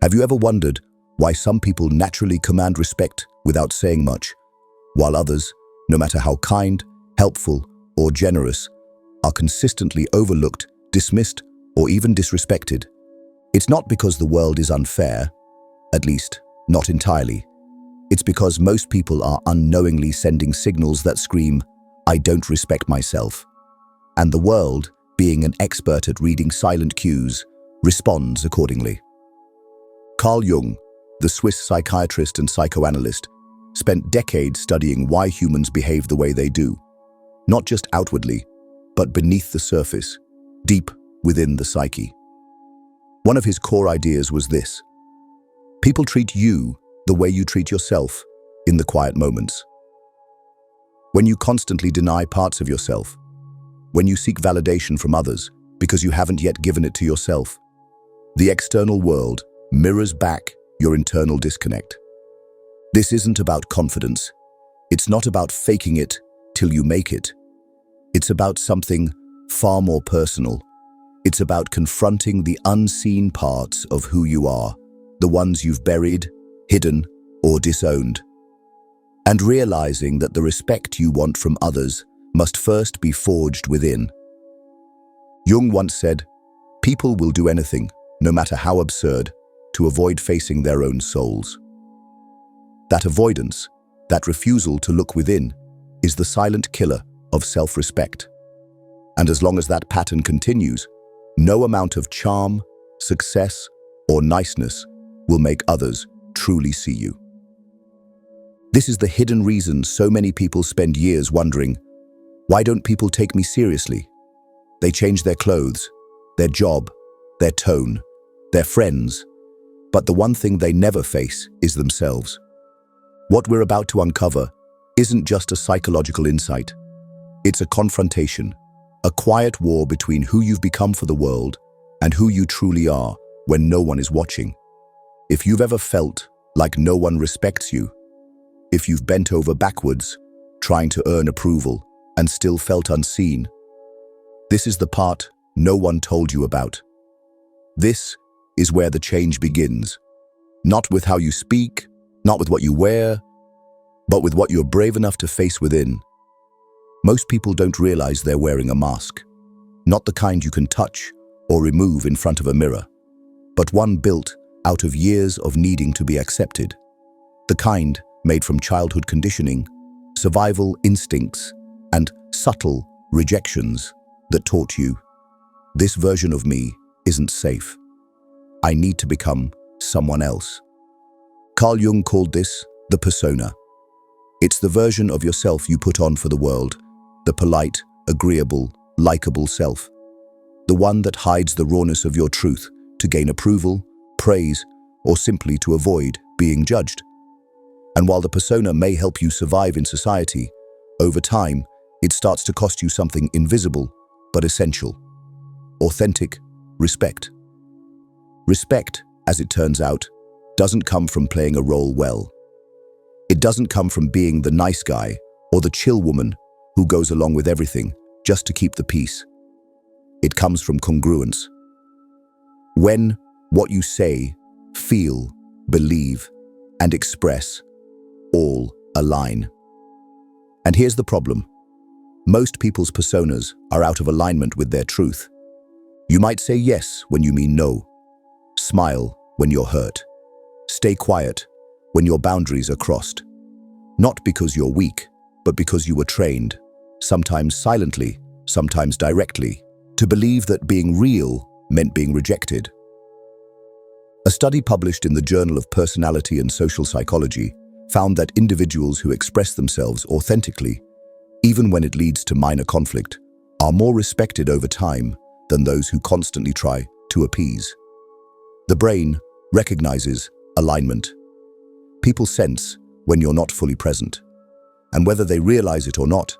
Have you ever wondered why some people naturally command respect without saying much, while others, no matter how kind, helpful, or generous, are consistently overlooked, dismissed, or even disrespected? It's not because the world is unfair, at least not entirely. It's because most people are unknowingly sending signals that scream, "I don't respect myself." And the world, being an expert at reading silent cues, responds accordingly. Carl Jung, the Swiss psychiatrist and psychoanalyst, spent decades studying why humans behave the way they do, not just outwardly, but beneath the surface, deep within the psyche. One of his core ideas was this: people treat you the way you treat yourself in the quiet moments. When you constantly deny parts of yourself, when you seek validation from others because you haven't yet given it to yourself, the external world mirrors back your internal disconnect. This isn't about confidence. It's not about faking it till you make it. It's about something far more personal. It's about confronting the unseen parts of who you are, the ones you've buried, hidden, or disowned, and realizing that the respect you want from others must first be forged within. Jung once said, "People will do anything, no matter how absurd, to avoid facing their own souls." That avoidance, that refusal to look within, is the silent killer of self-respect. And as long as that pattern continues, no amount of charm, success, or niceness will make others truly see you. This is the hidden reason so many people spend years wondering, why don't people take me seriously? They change their clothes, their job, their tone, their friends, but the one thing they never face is themselves. What we're about to uncover isn't just a psychological insight. It's a confrontation, a quiet war between who you've become for the world and who you truly are when no one is watching. If you've ever felt like no one respects you, if you've bent over backwards trying to earn approval and still felt unseen, this is the part no one told you about. This is where the change begins. Not with how you speak, not with what you wear, but with what you're brave enough to face within. Most people don't realize they're wearing a mask, not the kind you can touch or remove in front of a mirror, but one built out of years of needing to be accepted. The kind made from childhood conditioning, survival instincts, and subtle rejections that taught you, this version of me isn't safe. I need to become someone else. Carl Jung called this the persona. It's the version of yourself you put on for the world, the polite, agreeable, likable self. The one that hides the rawness of your truth to gain approval, praise, or simply to avoid being judged. And while the persona may help you survive in society, over time, it starts to cost you something invisible but essential: authentic respect. Respect, as it turns out, doesn't come from playing a role well. It doesn't come from being the nice guy or the chill woman who goes along with everything just to keep the peace. It comes from congruence. When what you say, feel, believe, and express all align. And here's the problem. Most people's personas are out of alignment with their truth. You might say yes when you mean no, smile when you're hurt, stay quiet when your boundaries are crossed. Not because you're weak, but because you were trained, sometimes silently, sometimes directly, to believe that being real meant being rejected. A study published in the Journal of Personality and Social Psychology found that individuals who express themselves authentically, even when it leads to minor conflict, are more respected over time than those who constantly try to appease. The brain recognizes alignment. People sense when you're not fully present, and whether they realize it or not,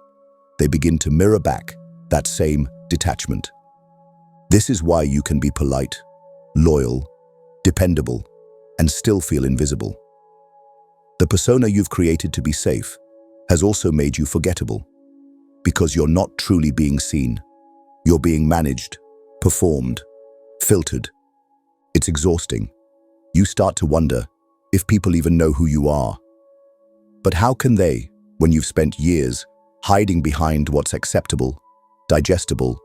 they begin to mirror back that same detachment. This is why you can be polite, loyal, dependable, and still feel invisible. The persona you've created to be safe has also made you forgettable, because you're not truly being seen. You're being managed, performed, filtered. It's exhausting. You start to wonder if people even know who you are. But how can they, when you've spent years hiding behind what's acceptable, digestible,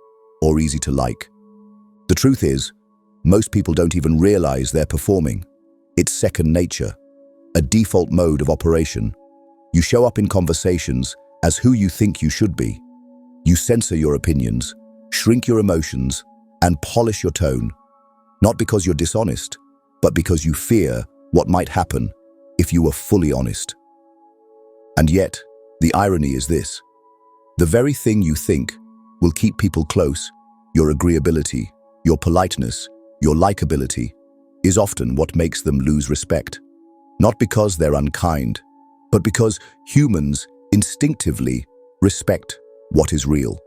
or easy to like? The truth is, most people don't even realize they're performing. It's second nature, a default mode of operation. You show up in conversations as who you think you should be. You censor your opinions, shrink your emotions, and polish your tone, not because you're dishonest, but because you fear what might happen if you were fully honest. And yet, the irony is this: the very thing you think will keep people close, your agreeability, your politeness, your likability, is often what makes them lose respect. Not because they're unkind, but because humans instinctively respect what is real,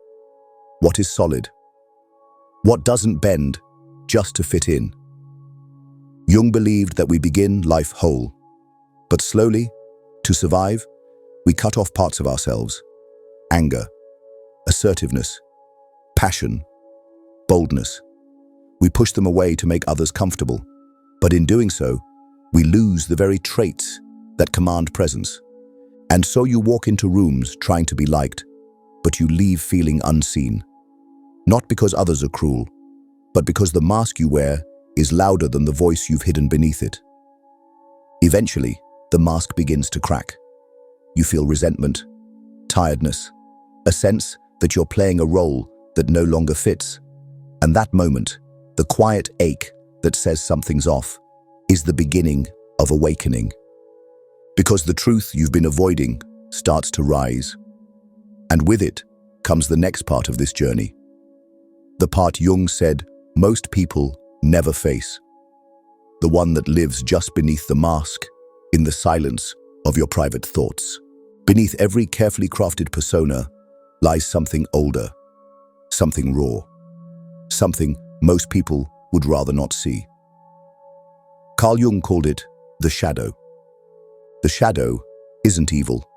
what is solid, what doesn't bend just to fit in. Jung believed that we begin life whole, but slowly, to survive, we cut off parts of ourselves: anger, assertiveness, passion, boldness. We push them away to make others comfortable, but in doing so, we lose the very traits that command presence. And so you walk into rooms trying to be liked, but you leave feeling unseen. Not because others are cruel, but because the mask you wear is louder than the voice you've hidden beneath it. Eventually, the mask begins to crack. You feel resentment, tiredness, a sense that you're playing a role that no longer fits. And that moment, the quiet ache that says something's off, is the beginning of awakening. Because the truth you've been avoiding starts to rise. And with it comes the next part of this journey. The part Jung said most people never face. The one that lives just beneath the mask, in the silence of your private thoughts. Beneath every carefully crafted persona lies something older, something raw, something most people would rather not see. Carl Jung called it the shadow. The shadow isn't evil.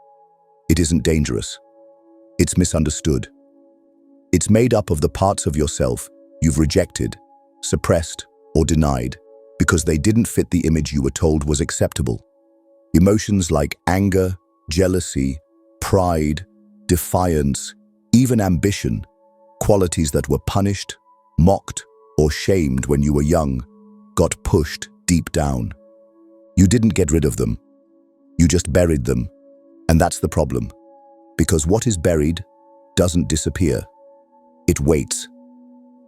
It isn't dangerous. It's misunderstood. It's made up of the parts of yourself you've rejected, suppressed, or denied because they didn't fit the image you were told was acceptable. Emotions like anger, jealousy, pride, defiance, even ambition, qualities that were punished, mocked, or shamed when you were young, got pushed deep down. You didn't get rid of them. You just buried them. And that's the problem. Because what is buried doesn't disappear. It waits.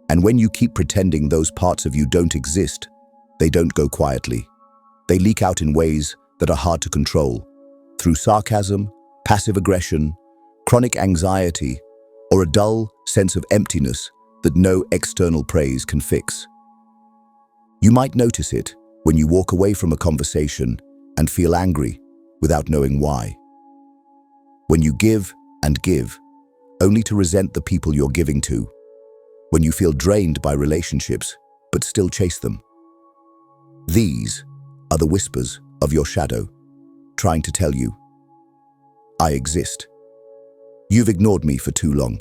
And when you keep pretending those parts of you don't exist, they don't go quietly. They leak out in ways that are hard to control, through sarcasm, passive aggression, chronic anxiety, or a dull sense of emptiness that no external praise can fix. You might notice it when you walk away from a conversation and feel angry without knowing why. When you give and give, only to resent the people you're giving to. When you feel drained by relationships, but still chase them. These are the whispers of your shadow, trying to tell you, I exist. You've ignored me for too long.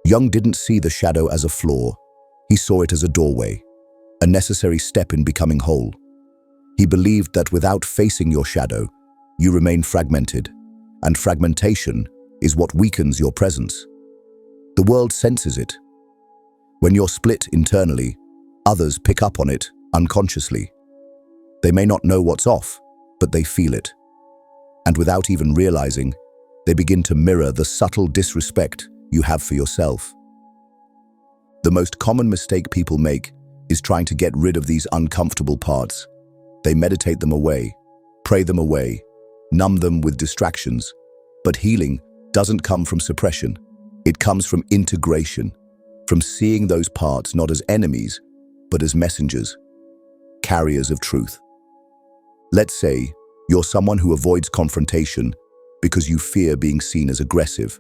Jung didn't see the shadow as a flaw. He saw it as a doorway, a necessary step in becoming whole. He believed that without facing your shadow, you remain fragmented, and fragmentation is what weakens your presence. The world senses it. When you're split internally, others pick up on it unconsciously. They may not know what's off, but they feel it. And without even realizing, they begin to mirror the subtle disrespect you have for yourself. The most common mistake people make is trying to get rid of these uncomfortable parts. They meditate them away, pray them away, numb them with distractions. But healing doesn't come from suppression. It comes from integration, from seeing those parts not as enemies, but as messengers, carriers of truth. Let's say you're someone who avoids confrontation because you fear being seen as aggressive.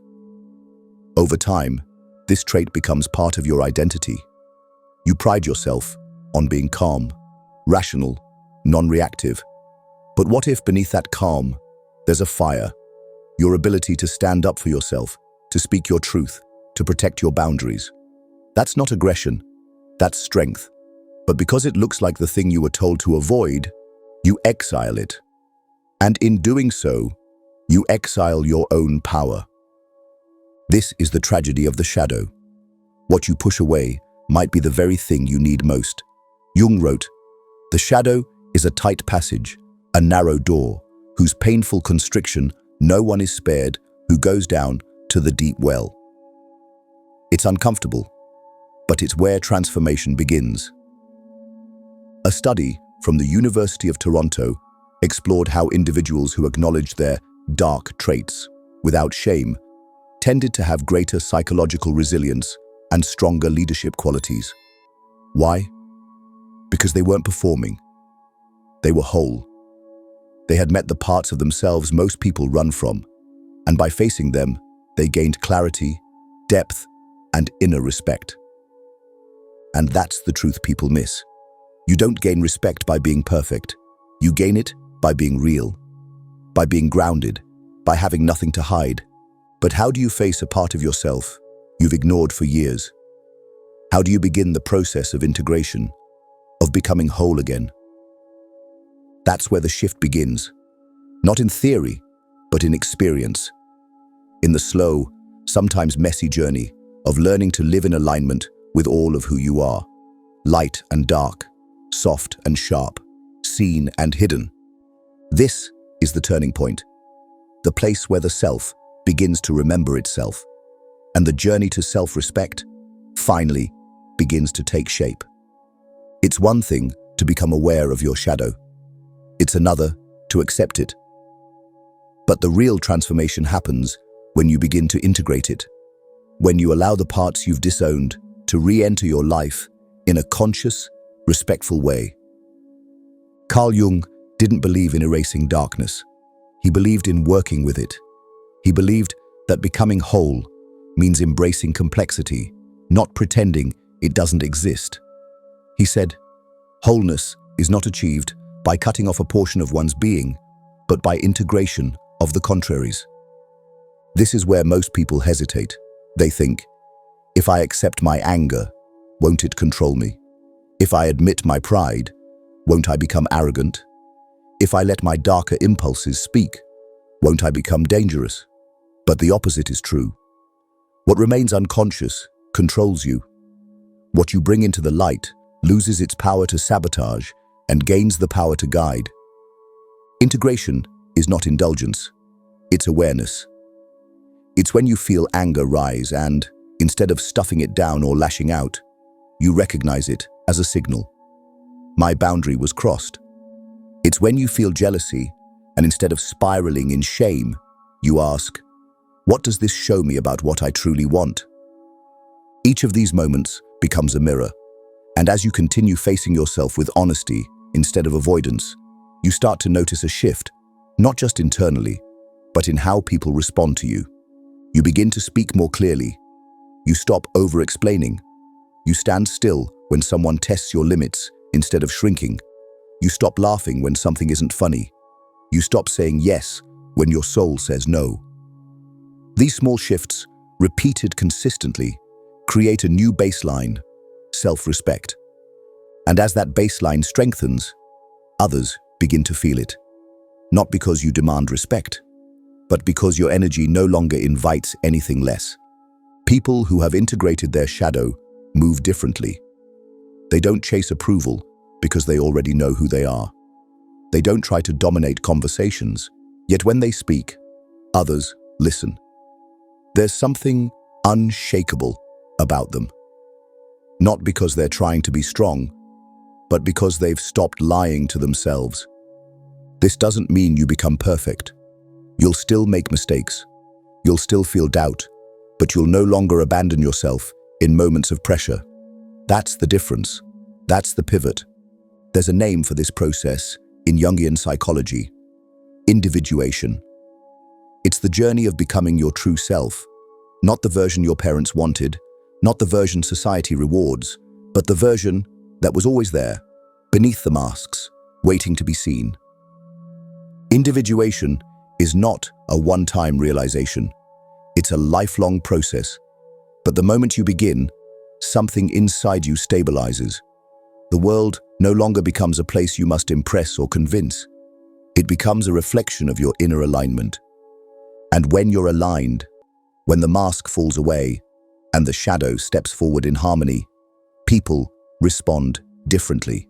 Over time, this trait becomes part of your identity. You pride yourself on being calm, rational, non-reactive. But what if beneath that calm, there's a fire? Your ability to stand up for yourself, to speak your truth, to protect your boundaries. That's not aggression, that's strength. But because it looks like the thing you were told to avoid, you exile it. And in doing so, you exile your own power. This is the tragedy of the shadow. What you push away might be the very thing you need most. Jung wrote, "The shadow is a tight passage, a narrow door, whose painful constriction no one is spared who goes down to the deep well." It's uncomfortable, but it's where transformation begins. A study from the University of Toronto explored how individuals who acknowledged their dark traits without shame tended to have greater psychological resilience and stronger leadership qualities. Why? Because they weren't performing. They were whole. They had met the parts of themselves most people run from, and by facing them, they gained clarity, depth, and inner respect. And that's the truth people miss. You don't gain respect by being perfect. You gain it by being real, by being grounded, by having nothing to hide. But how do you face a part of yourself you've ignored for years? How do you begin the process of integration, of becoming whole again? That's where the shift begins, not in theory, but in experience. In the slow, sometimes messy journey of learning to live in alignment with all of who you are, light and dark, soft and sharp, seen and hidden. This is the turning point, the place where the self begins to remember itself, and the journey to self-respect finally begins to take shape. It's one thing to become aware of your shadow. It's another to accept it. But the real transformation happens when you begin to integrate it, when you allow the parts you've disowned to re-enter your life in a conscious, respectful way. Carl Jung didn't believe in erasing darkness. He believed in working with it. He believed that becoming whole means embracing complexity, not pretending it doesn't exist. He said, "Wholeness is not achieved by cutting off a portion of one's being, but by integration of the contraries." This is where most people hesitate. They think, if I accept my anger, won't it control me? If I admit my pride, won't I become arrogant? If I let my darker impulses speak, won't I become dangerous? But the opposite is true. What remains unconscious controls you. What you bring into the light loses its power to sabotage and gains the power to guide. Integration is not indulgence, it's awareness. It's when you feel anger rise and, instead of stuffing it down or lashing out, you recognize it as a signal. My boundary was crossed. It's when you feel jealousy and instead of spiraling in shame, you ask, what does this show me about what I truly want? Each of these moments becomes a mirror, and as you continue facing yourself with honesty instead of avoidance, you start to notice a shift, not just internally, but in how people respond to you. You begin to speak more clearly. You stop over-explaining. You stand still when someone tests your limits instead of shrinking. You stop laughing when something isn't funny. You stop saying yes when your soul says no. These small shifts, repeated consistently, create a new baseline, self-respect. And as that baseline strengthens, others begin to feel it. Not because you demand respect, but because your energy no longer invites anything less. People who have integrated their shadow move differently. They don't chase approval because they already know who they are. They don't try to dominate conversations, yet when they speak, others listen. There's something unshakable about them. Not because they're trying to be strong, but because they've stopped lying to themselves. This doesn't mean you become perfect. You'll still make mistakes. You'll still feel doubt, but you'll no longer abandon yourself in moments of pressure. That's the difference. That's the pivot. There's a name for this process in Jungian psychology: individuation. It's the journey of becoming your true self, not the version your parents wanted, not the version society rewards, but the version that was always there, beneath the masks, waiting to be seen. Individuation is not a one-time realization. It's a lifelong process. But the moment you begin, something inside you stabilizes. The world no longer becomes a place you must impress or convince. It becomes a reflection of your inner alignment. And when you're aligned, when the mask falls away and the shadow steps forward in harmony, people respond differently.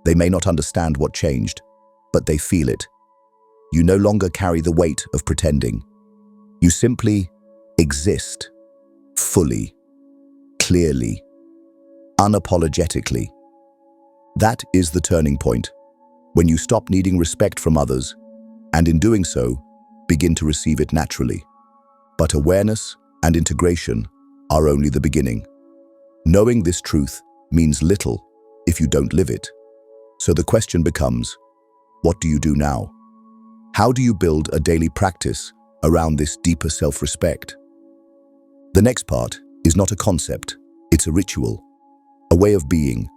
They may not understand what changed, but they feel it. You no longer carry the weight of pretending. You simply exist, fully, clearly, unapologetically. That is the turning point, when you stop needing respect from others, and in doing so, begin to receive it naturally. But awareness and integration are only the beginning. Knowing this truth means little if you don't live it. So the question becomes, what do you do now? How do you build a daily practice around this deeper self-respect? The next part is not a concept, it's a ritual, a way of being,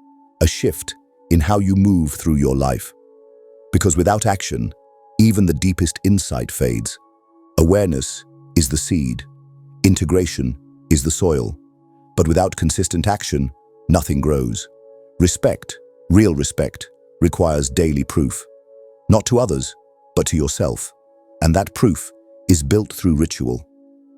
a shift in how you move through your life. Because without action, even the deepest insight fades. Awareness is the seed, integration is the soil, but without consistent action, nothing grows. Respect, real respect, requires daily proof, not to others, but to yourself. And that proof is built through ritual.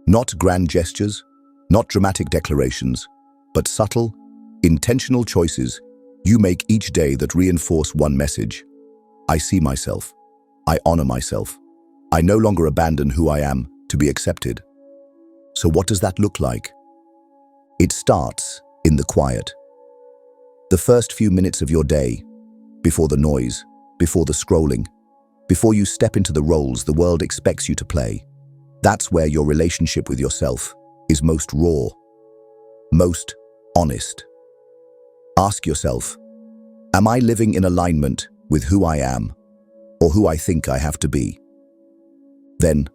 Not grand gestures, not dramatic declarations, but subtle, intentional choices you make each day that reinforce one message. I see myself. I honor myself. I no longer abandon who I am to be accepted. So what does that look like? It starts in the quiet. The first few minutes of your day, before the noise, before the scrolling, before you step into the roles the world expects you to play, that's where your relationship with yourself is most raw, most honest. Ask yourself, am I living in alignment with who I am or who I think I have to be? Then,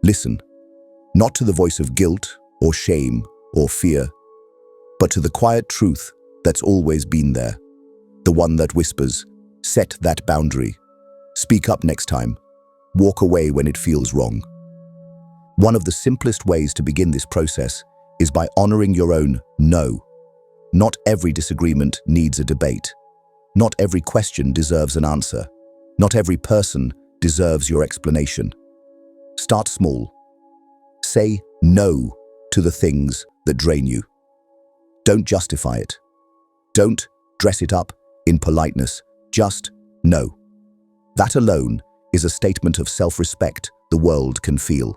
listen, not to the voice of guilt or shame or fear, but to the quiet truth that's always been there, the one that whispers, set that boundary, speak up next time, walk away when it feels wrong. One of the simplest ways to begin this process is by honoring your own no. Not every disagreement needs a debate. Not every question deserves an answer. Not every person deserves your explanation. Start small. Say no to the things that drain you. Don't justify it. Don't dress it up in politeness. Just no. That alone is a statement of self-respect the world can feel.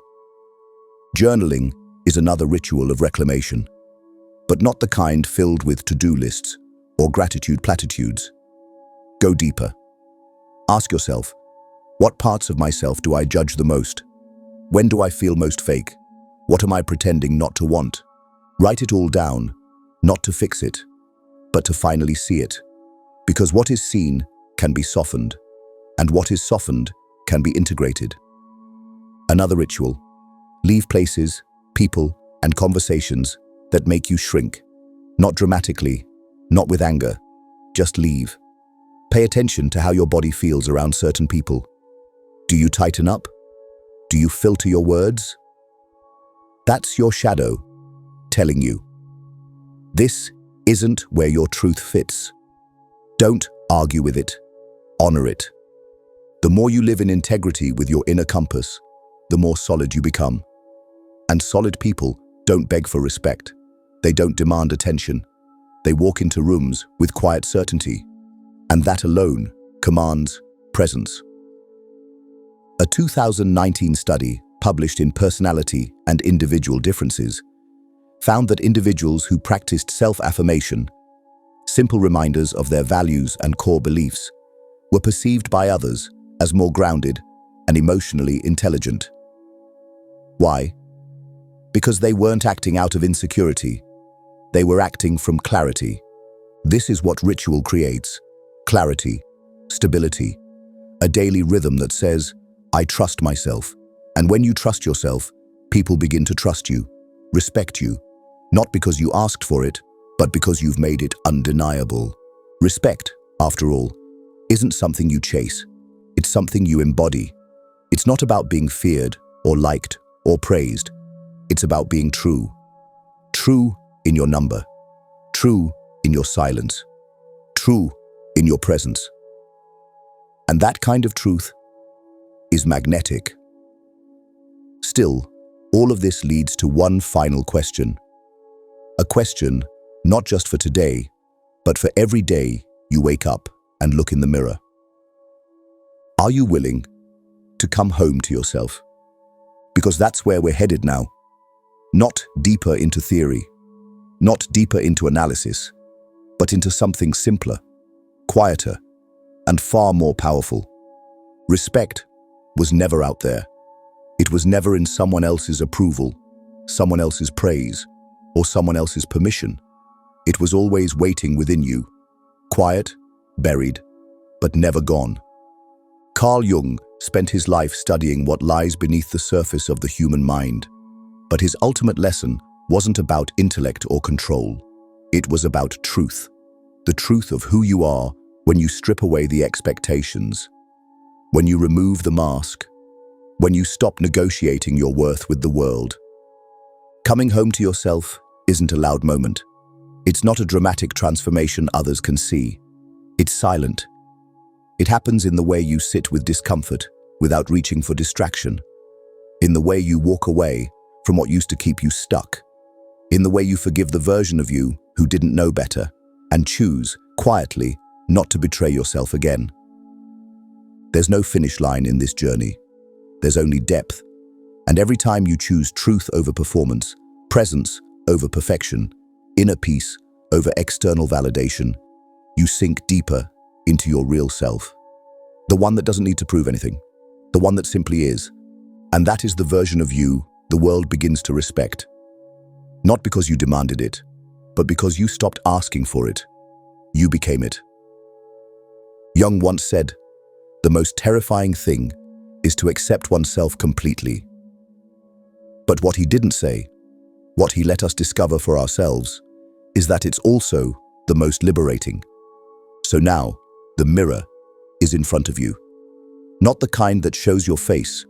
Journaling is another ritual of reclamation, but not the kind filled with to-do lists or gratitude platitudes. Go deeper. Ask yourself, what parts of myself do I judge the most? When do I feel most fake? What am I pretending not to want? Write it all down, not to fix it, but to finally see it. Because what is seen can be softened, and what is softened can be integrated. Another ritual. Leave places, people, and conversations that make you shrink. Not dramatically, not with anger. Just leave. Pay attention to how your body feels around certain people. Do you tighten up? Do you filter your words? That's your shadow telling you, this isn't where your truth fits. Don't argue with it. Honor it. The more you live in integrity with your inner compass, the more solid you become. And solid people don't beg for respect. They don't demand attention. They walk into rooms with quiet certainty, and that alone commands presence. A 2019 study published in Personality and Individual Differences found that individuals who practiced self-affirmation, simple reminders of their values and core beliefs, were perceived by others as more grounded and emotionally intelligent. Why? Because they weren't acting out of insecurity. They were acting from clarity. This is what ritual creates: clarity, stability, a daily rhythm that says, I trust myself. And when you trust yourself, people begin to trust you, respect you, not because you asked for it, but because you've made it undeniable. Respect, after all, isn't something you chase. It's something you embody. It's not about being feared or liked or praised. It's about being true. True in your number. True in your silence. true in your presence. And that kind of truth is magnetic. Still, all of this leads to one final question. A question not just for today, but for every day you wake up and look in the mirror. Are you willing to come home to yourself? Because that's where we're headed now. Not deeper into theory, not deeper into analysis, but into something simpler, quieter, and far more powerful. Respect was never out there. It was never in someone else's approval, someone else's praise, or someone else's permission. It was always waiting within you, quiet, buried, but never gone. Carl Jung spent his life studying what lies beneath the surface of the human mind. But his ultimate lesson wasn't about intellect or control. It was about truth. The truth of who you are when you strip away the expectations, when you remove the mask, when you stop negotiating your worth with the world. Coming home to yourself isn't a loud moment. It's not a dramatic transformation others can see. It's silent. It happens in the way you sit with discomfort without reaching for distraction, in the way you walk away from what used to keep you stuck, in the way you forgive the version of you who didn't know better and choose, quietly, not to betray yourself again. There's no finish line in this journey. There's only depth. And every time you choose truth over performance, presence over perfection, inner peace over external validation, you sink deeper into your real self. The one that doesn't need to prove anything. The one that simply is. And that is the version of you the world begins to respect. Not because you demanded it, but because you stopped asking for it. You became it. Jung once said, "The most terrifying thing is to accept oneself completely." But what he didn't say, what he let us discover for ourselves, is that it's also the most liberating. So now, the mirror is in front of you. Not the kind that shows your face,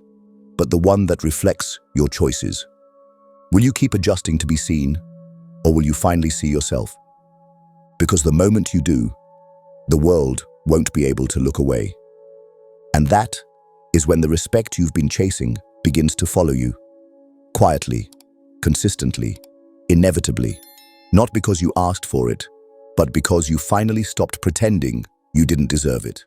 but the one that reflects your choices. Will you keep adjusting to be seen, or will you finally see yourself? Because the moment you do, the world won't be able to look away. And that is when the respect you've been chasing begins to follow you. Quietly, consistently, inevitably. Not because you asked for it, but because you finally stopped pretending you didn't deserve it.